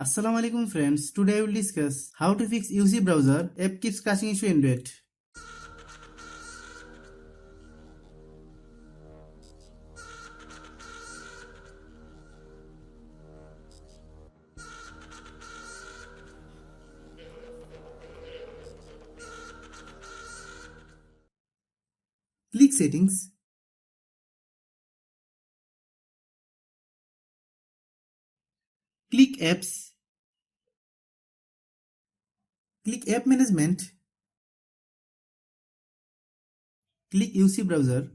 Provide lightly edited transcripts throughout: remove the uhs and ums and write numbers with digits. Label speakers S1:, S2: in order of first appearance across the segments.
S1: Assalamualaikum friends, today I will discuss how to fix UC browser app keeps crashing issue in Android. Click settings, click apps, click app management, click UC browser,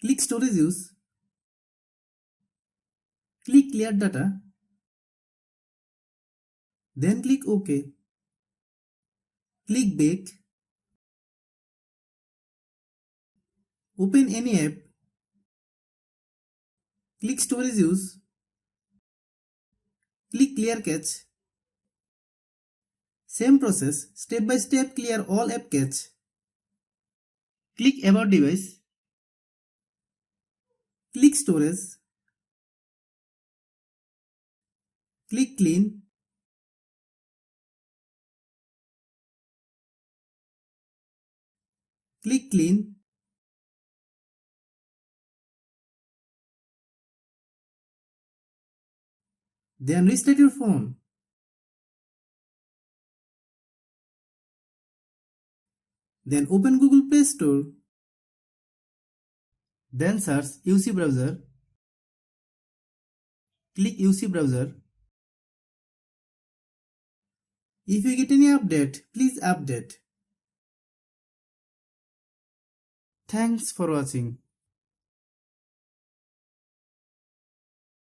S1: click storage use, click clear data, then click OK, click back, open any app, click storage use, click clear cache. Same process, step by step clear all app cache. Click about device, click storage, click clean, click clean, then restart your phone. Then open Google Play Store. Then search UC browser. Click UC browser. If you get any update, please update. Thanks for watching.